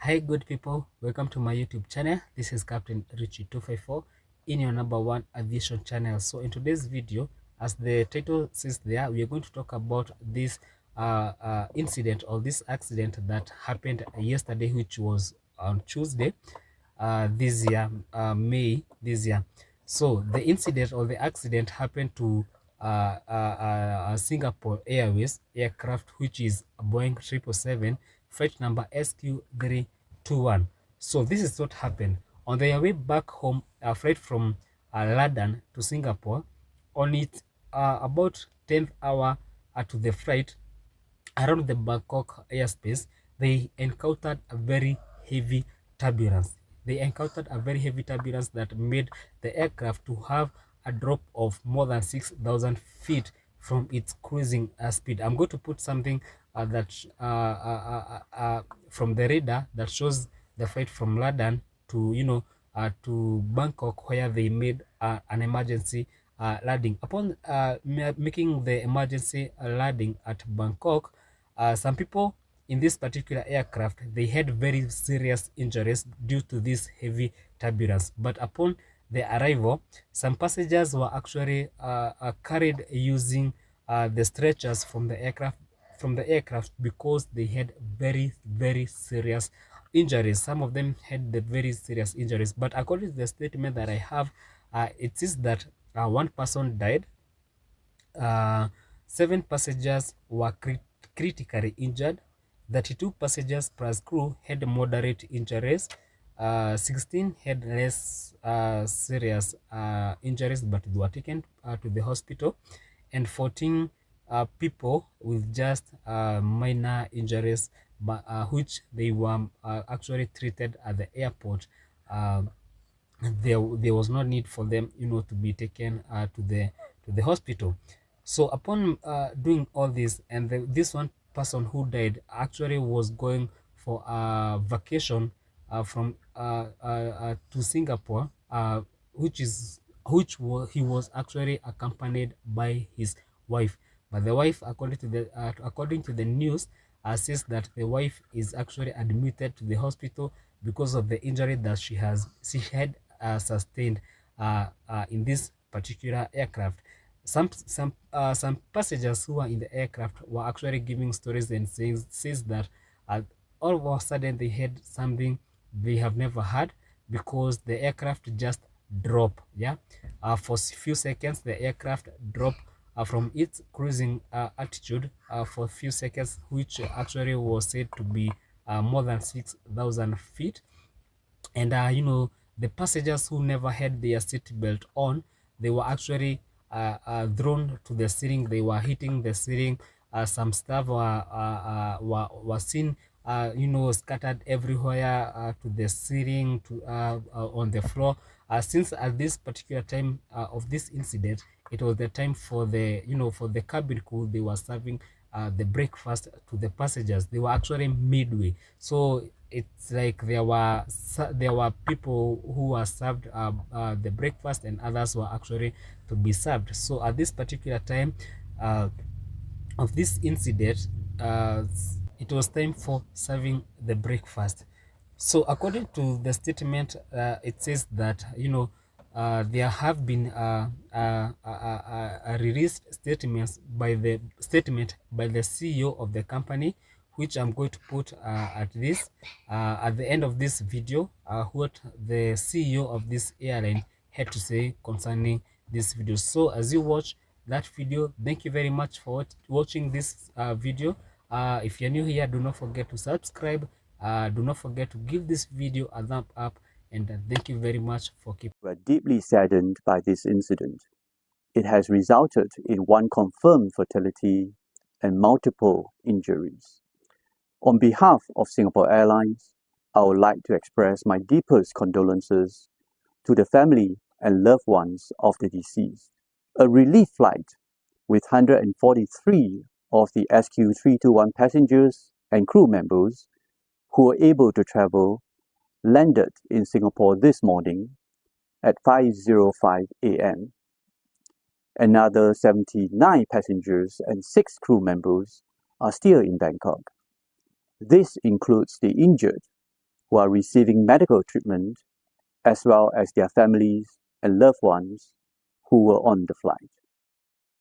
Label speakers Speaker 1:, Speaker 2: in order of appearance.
Speaker 1: Hi good people, welcome to my YouTube channel. This is Captain Richie 254 in your number one aviation channel. So in today's video, as the title says there, we are going to talk about this incident or this accident that happened yesterday, which was on Tuesday this year, May this year. So the incident or the accident happened to Singapore Airways aircraft, which is a Boeing 777, flight number SQ321. So this is what happened. On their way back home, a flight from London to Singapore, on its about 10th hour to the flight, around the Bangkok airspace, they encountered a very heavy turbulence. They encountered a very heavy turbulence that made the aircraft to have a drop of more than 6,000 feet from its cruising speed. I'm going to put something from the radar that shows the flight from London to to Bangkok, where they made an emergency landing. Upon making the emergency landing at Bangkok, some people in this particular aircraft, they had very serious injuries due to this heavy turbulence. But upon the arrival, some passengers were actually carried using the stretchers from the aircraft because they had very serious injuries. Some of them had the very serious injuries, but according to the statement that I have, it says that one person died, uh, 7 passengers were critically injured. 32 passengers plus crew had moderate injuries. 16 had less serious injuries, but they were taken to the hospital, and 14 people with just minor injuries, but which they were actually treated at the airport. There was no need for them to be taken to the hospital. So upon doing all this, and this one person who died actually was going for a vacation from to Singapore, he was actually accompanied by his wife. But the wife, according to the news, says that the wife is actually admitted to the hospital because of the injury that she had sustained in this particular aircraft. Some passengers who were in the aircraft were actually giving stories and says that all of a sudden they had something they have never had, because the aircraft just drop. Yeah, for a few seconds the aircraft drop from its cruising altitude for a few seconds, which actually was said to be more than 6,000 feet. And the passengers who never had their seat belt on, they were actually thrown to the ceiling. They were hitting the ceiling. Some stuff were seen scattered everywhere to the ceiling, to on the floor. Since at this particular time of this incident, it was the time for the for the cabin crew. They were serving the breakfast to the passengers. They were actually midway, so it's like there were people who were served the breakfast, and others were actually to be served. So at this particular time of this incident, uh, it was time for serving the breakfast. So according to the statement, it says that there have been released statement by the CEO of the company, which I'm going to put at the end of this video, what the CEO of this airline had to say concerning this video. So as you watch that video, thank you very much for watching this video. If you're new here, do not forget to subscribe. Do not forget to give this video a thumb up, and thank you very much for keeping.
Speaker 2: We're deeply saddened by this incident. It has resulted in one confirmed fatality and multiple injuries. On behalf of Singapore Airlines, I would like to express my deepest condolences to the family and loved ones of the deceased. A relief flight with 143 of the SQ321 passengers and crew members who were able to travel landed in Singapore this morning at 5:05 a.m. Another 79 passengers and 6 crew members are still in Bangkok. This includes the injured who are receiving medical treatment, as well as their families and loved ones who were on the flight.